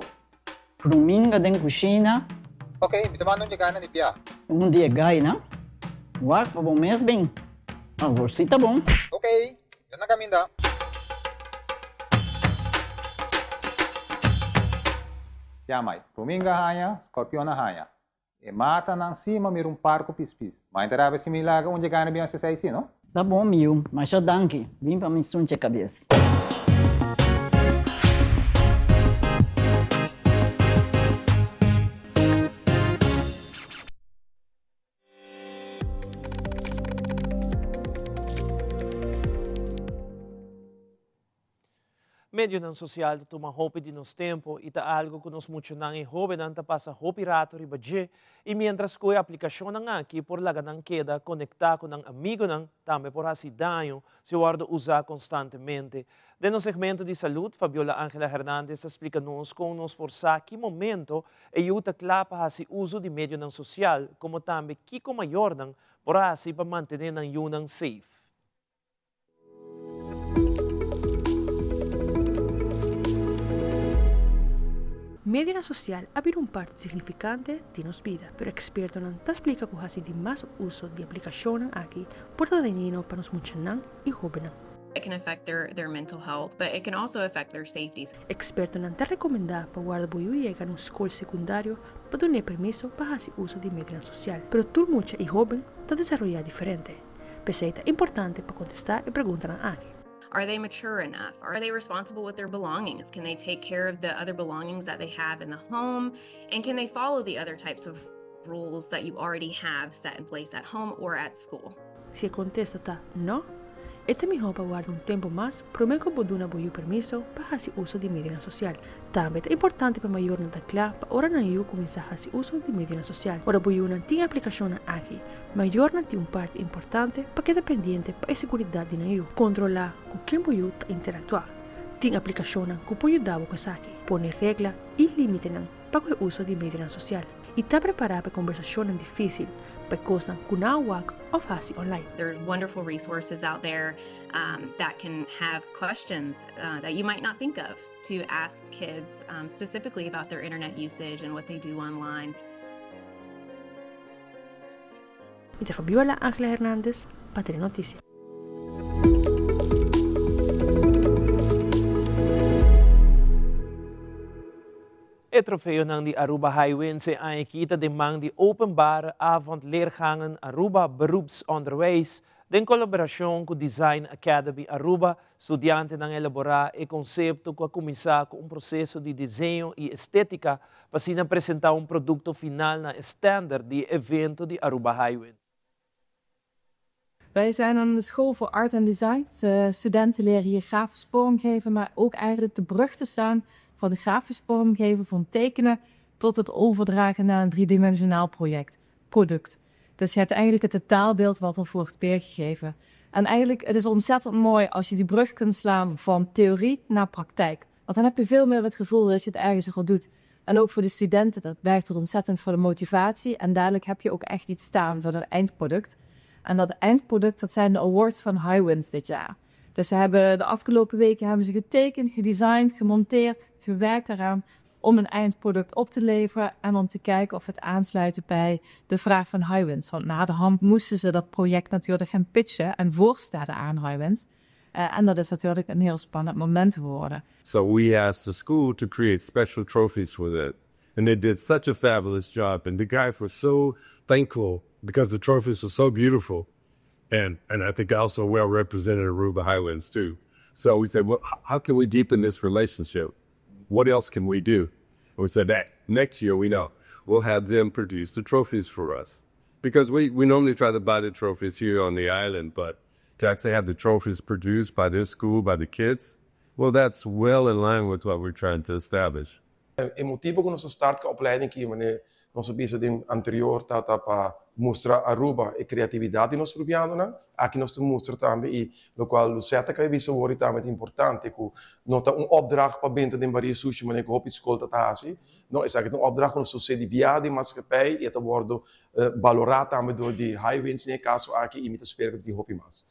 Fruminga den kusina. Okay, bitamano niya gana ni Pia. Um dia gay na. Wak pa bom mes bem. Agosita bom. Okay, yan na kami da. Ya mai, Fruminga haya, Scorpion haya. E mata nang cima mir parco pispis. Mas interava se milaga onde gana bem essa aí, não? Tá bom, miu. Mas já danke. Vim pra me sunte cabeça. Medyo ng sosyal tumahopi din nos tempo, ita algo que nos mucho nang joven anta pasa hopi rato ribadje, e mientras ko aplikasyon ng aqui por laga ng queda conectar com ng amigo ng também por hasi danho, se guardo usar constantemente. De no segmento de saúde, Fabiola Ángela Hernández explica-nos com nos por sa que momento e yuta clapa hasi uso de medio ng social, como também kiko maior ng por hasi para mantener ng yunang safe. Media social abrir parte significante de nos vida, pero experto não te explica que hasi de mais uso de aplicação aqui, porta dañino para nos muchanan e jovenan. It can affect their mental health, but it can also affect their safety. Experto não te recomenda para guardar boiu llegar no escola secundário para dar permiso para hasi uso de media social, pero tu mucha e joven te desarrolla diferente. Peseta importante para contestar e perguntar aqui. Are they mature enough? Are they responsible with their belongings? Can they take care of the other belongings that they have in the home? And can they follow the other types of rules that you already have set in place at home or at school? Si contesta ta no, este mejor para guardar tempo mais, prometo que duna boiu permiso para hasi uso de media social. Também é importante para maior na tecla para ora na eu começar a hasi uso de media social. Ora boiu não tem aplicação aqui, maior não tem parte importante para que dependiente para a segurança na eu. Controlar com quem boiu interactuar. Tem aplicação que pode dar com isso aqui. Pone regra e limite para o uso de media social. E está preparado para conversação difícil, para coisas que não work ou fácil online. There's wonderful resources out there that can have questions that you might not think of to ask kids specifically about their internet usage and what they do online. Ita Fabiola Ángela Hernández, para Telenotícias. Het trofeo ng di Aruba Highwind se aan kita de mang di openbare avondleergangen Aruba beroepsonderwijs, den collaboração com Design Academy Aruba, estudiante ng elaborar e concepto com começar com processo de desenho e estética para se apresentar produto final na standaard de evento de Aruba Highwind. Wij zijn aan de school voor art en design. Studenten leren hier grafisch vormgeven, maar ook eigenlijk de brug te staan van de grafisch vormgeven, van tekenen, tot het overdragen naar een driedimensionaal product. Dus je hebt eigenlijk het totaalbeeld wat er wordt weergegeven. En eigenlijk, het is ontzettend mooi als je die brug kunt slaan van theorie naar praktijk. Want dan heb je veel meer het gevoel dat je het ergens al doet. En ook voor de studenten, dat werkt er ontzettend voor de motivatie. En dadelijk heb je ook echt iets staan voor een eindproduct. En dat eindproduct, dat zijn de awards van Highwinds dit jaar. Dus de afgelopen weken hebben ze getekend, gedesigned, gemonteerd, gewerkt eraan om een eindproduct op te leveren en om te kijken of het aansluit bij de vraag van Highwinds. Want na de hand moesten ze dat project natuurlijk gaan pitchen en voorstellen aan Highwinds. En dat is natuurlijk een heel spannend moment geworden. So we asked the school to create special trophies with it. And they did such a fabulous job. And the guys were so thankful because the trophies were so beautiful. And I think also well represented Aruba Highlands too. So we said, well, how can we deepen this relationship? What else can we do? And we said that next year we'll have them produce the trophies for us. Because we normally try to buy the trophies here on the island, but to actually have the trophies produced by this school, by the kids, well, that's well in line with what we're trying to establish. Het motief ook onze startopleiding hier, wanneer nós bisa din anterior tata para mostrar Aruba e criatividade nos rubiano, aqui nós mostra também e lo qual o certo que bisa worry também importante que nota opdracht para bente den varie sushi mas que hopi escolta tá assim, não é aqui opdracht com sucede via de maatschappij e tá bordo valorado também do de highways ne caso aqui imita super de hopi mas.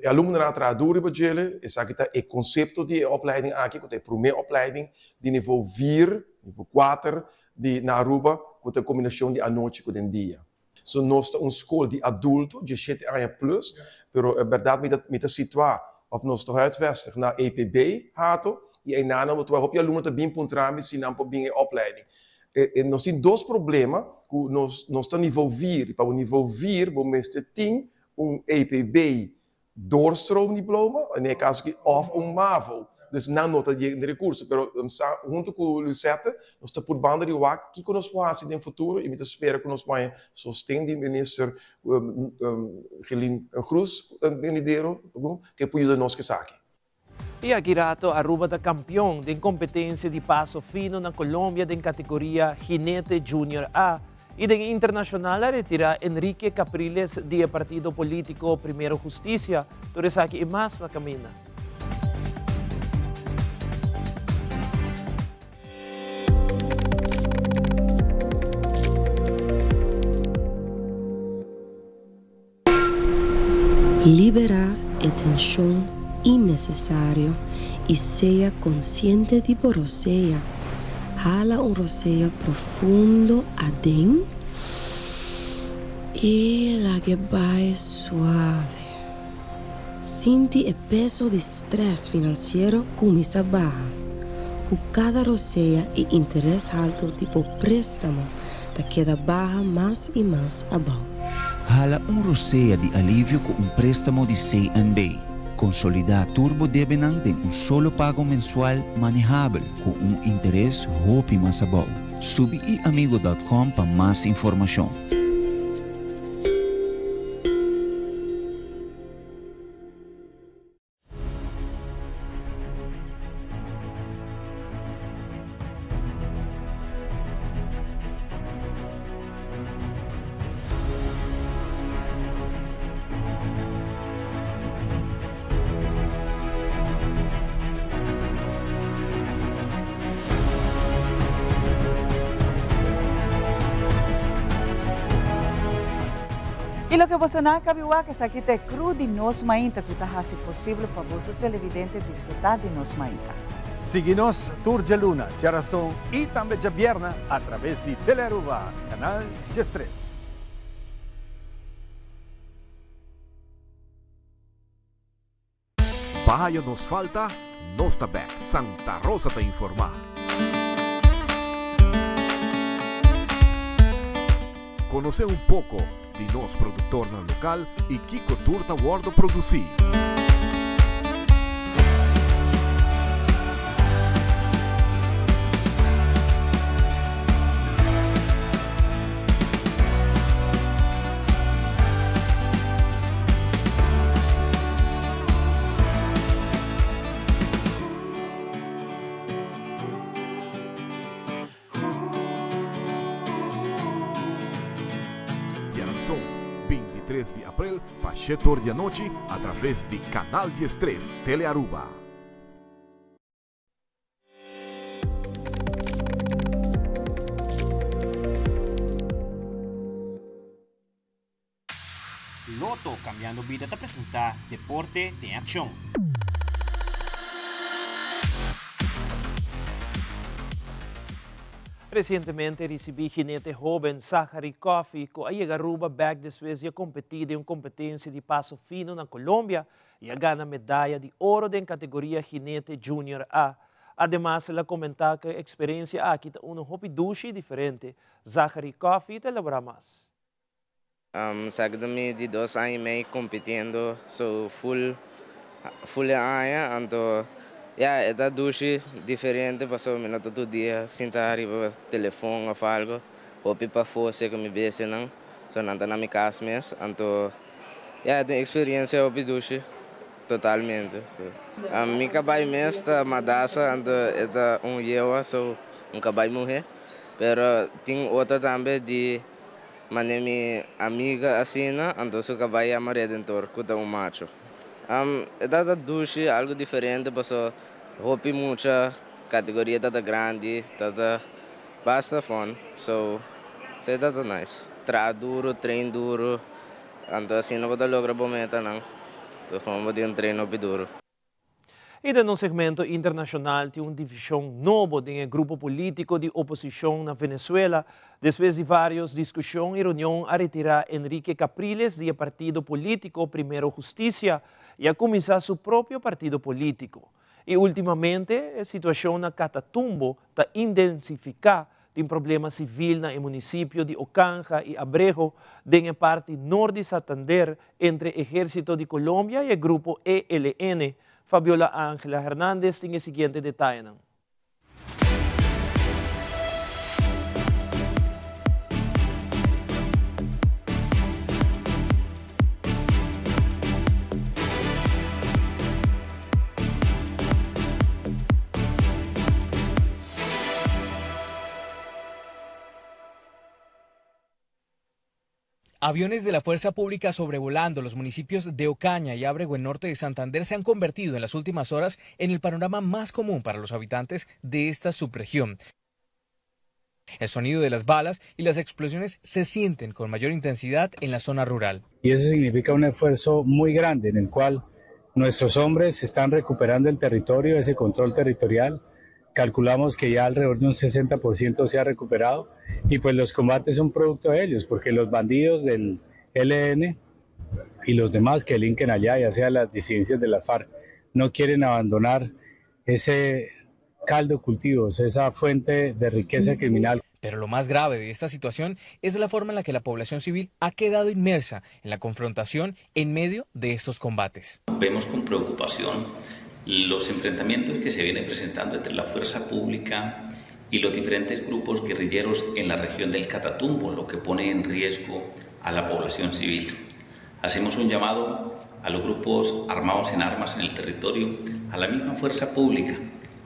Aluno na traduzir para ele, é aqui tá o conceito de opleiding aqui que é a primeira opleiding de nível 4, nível 4 de na Aruba com a combinação de a noite com o dia. So nós temos uma escola de adulto, de 7 anos plus, pero é verdade me tá situar of nós estamos uitvestig na EPB hato e aí nada wat wij op je aluno te bem puntrami se não por bem opleiding. E nós temos dois problemas que nós está nível 4, para o nível 4, bom mestre tem EPB doorstroomdiploma, in caso que of MAVO. Dus não nota de recurso, pero junto com o Lucete, nós estamos por banda de WAC, que nós podemos fazer no futuro, e me espero que nós podemos sustentar o ministro Gelin Cruz, que pode ajudar nós que saque. E aqui rato, Aruba da campeão de competência de passo fino na Colômbia em categoria Jinete Junior A. E da internacional a retirar Enrique Capriles do partido político Primeiro Justiça. Torres aqui e mais na camina. Liberar a tensão innecessária e seja consciente de roceia. Jala roceia profundo adentro e la que vai suave. Sinti o peso de estresse financeiro começa a baixar. Com cada roceia e interesse alto tipo préstamo, da queda barra mais e mais abaixo. Hala roceia de alívio com préstamo de CNB. Consolidar Turbo Debenang tem solo pago mensual manejável com interesse hopi mais abaixo. Subi amigo.com para mais informação. E lo que você não cabiu que essa aqui é cru de nós mainta que está assim possível para você televidente desfrutar de nós mainta. Siga-nos Tour de Luna, Charação e também de Vierna através de Telearuba, canal G3. Bahia nos falta, nós também. Santa Rosa te informar. Conocer um pouco de nosso produtor no local e Kiko Turta World produzir. Son 23 de abril, para 7 horas da noite, através de Canal 13, Telearuba. Loto Cambiando Vida te apresenta Deporte de Acción. Recentemente recebi jinete jovem Zachary Coffey que a Aruba back de Suécia competir em uma competência de passo fino na Colômbia e a ganha medalha de ouro em categoria jinete junior A. Además, ela comenta que a experiência aqui é uma hobby diferente. Zachary Coffey te elabora mais. Sagdami de 2 anos e meio competindo, so full anos, então é duche diferente, passou me todo dia, sentar arriba telefone ou algo, hopi para força que me bese não, so não tá na minha casa mesmo, então é uma experiência hopi duche totalmente. So. Minha cabai mesmo tá madassa, então é yewa, so cabai morrer. Pero tengo otra también de mi amiga asina, entonces que vaya a Redentor, que un macho. Data douche, algo diferente, pasó, hopi mucha categoría data grande, data basta fun, so, se data nice. Tra duro, trein duro, entonces assim não vou lograr bom meta não. Então vamos ter treino duro. E no segmento internacional tem uma divisão nova no grupo político de oposição na Venezuela, depois de várias discussões e reuniões a retirar Enrique Capriles do partido político Primero Justicia e a começar seu próprio partido político. E, ultimamente, a situação na Catatumbo está intensificada. Tem problema civil no município de Ocanja e Abrejo, na parte norte de Santander, entre o Ejército de Colômbia e o grupo ELN. Fabiola Ángela Hernández tiene el siguiente detalle. Aviones de la Fuerza Pública sobrevolando los municipios de Ocaña y Ábrego en norte de Santander se han convertido en las últimas horas en el panorama más común para los habitantes de esta subregión. El sonido de las balas y las explosiones se sienten con mayor intensidad en la zona rural. Y eso significa un esfuerzo muy grande en el cual nuestros hombres están recuperando el territorio, ese control territorial. Calculamos que ya alrededor de un 60% se ha recuperado y pues los combates son producto de ellos, porque los bandidos del ELN y los demás que delinquen allá, ya sea las disidencias de la FARC, no quieren abandonar ese caldo de cultivos, esa fuente de riqueza criminal. Pero lo más grave de esta situación es la forma en la que la población civil ha quedado inmersa en la confrontación en medio de estos combates. Vemos con preocupación los enfrentamientos que se vienen presentando entre la fuerza pública y los diferentes grupos guerrilleros en la región del Catatumbo, lo que pone en riesgo a la población civil. Hacemos un llamado a los grupos armados en armas en el territorio, a la misma fuerza pública,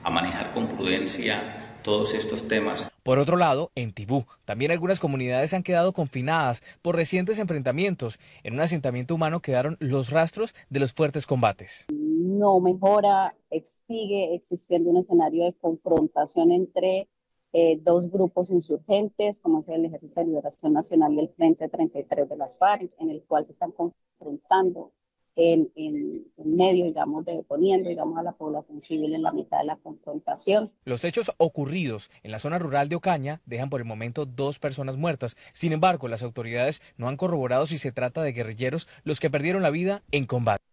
a manejar con prudencia todos estos temas. Por otro lado, en Tibú, también algunas comunidades han quedado confinadas por recientes enfrentamientos. En un asentamiento humano quedaron los rastros de los fuertes combates. No mejora, sigue existiendo un escenario de confrontación entre dos grupos insurgentes, como es el Ejército de Liberación Nacional y el Frente 33 de las FARC, en el cual se están confrontando en medio, digamos, poniendo, digamos, a la población civil en la mitad de la confrontación. Los hechos ocurridos en la zona rural de Ocaña dejan por el momento 2 personas muertas. Sin embargo, las autoridades no han corroborado si se trata de guerrilleros los que perdieron la vida en combate.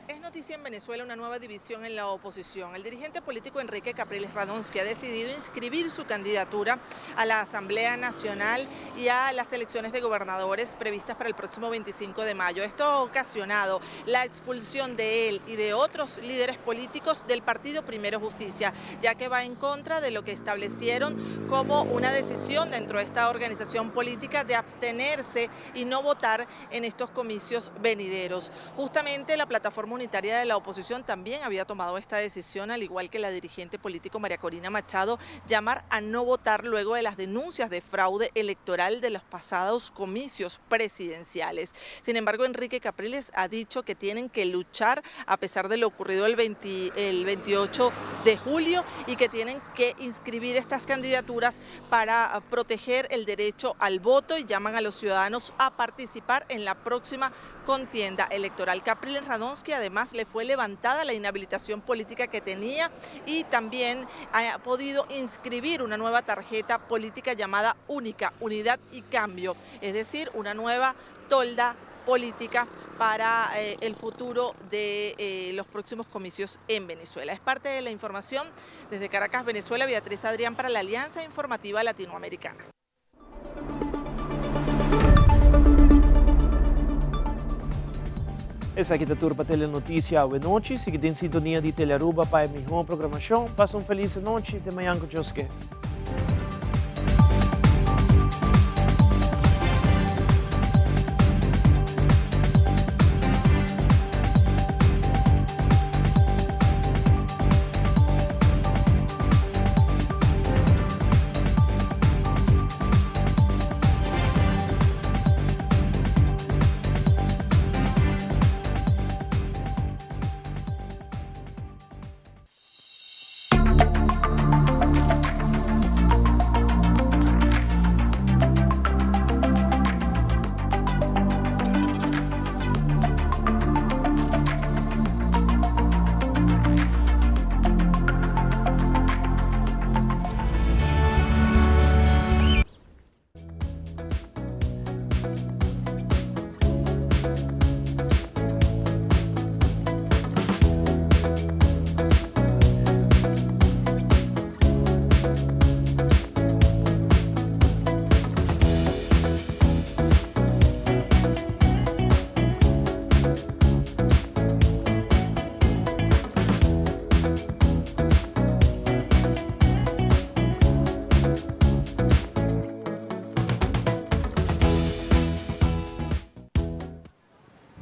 Es noticia en Venezuela una nueva división en la oposición. El dirigente político Enrique Capriles Radonsky ha decidido inscribir su candidatura a la Asamblea Nacional y a las elecciones de gobernadores previstas para el próximo 25 de mayo. Esto ha ocasionado la expulsión de él y de otros líderes políticos del partido Primero Justicia, ya que va en contra de lo que establecieron como una decisión dentro de esta organización política de abstenerse y no votar en estos comicios venideros. Justamente la plataforma unitaria de la oposición también había tomado esta decisión, al igual que la dirigente político María Corina Machado, llamar a no votar luego de las denuncias de fraude electoral de los pasados comicios presidenciales. Sin embargo, Enrique Capriles ha dicho que tienen que luchar a pesar de lo ocurrido el 28 de julio y que tienen que inscribir estas candidaturas para proteger el derecho al voto y llaman a los ciudadanos a participar en la próxima contienda electoral. Capriles Radonsky además le fue levantada la inhabilitación política que tenía y también ha podido inscribir una nueva tarjeta política llamada Única, Unidad y Cambio, es decir, una nueva tolda política para el futuro de los próximos comicios en Venezuela. Es parte de la información desde Caracas, Venezuela. Beatriz Adrián para la Alianza Informativa Latinoamericana. Essa aqui é a turma Telenotícia Boa Noite. Siga em sintonia de Telearuba para a melhor programação. Passa uma feliz noite. Até amanhã com Deus.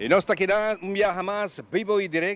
Y nos está quedando un viaje más vivo y directo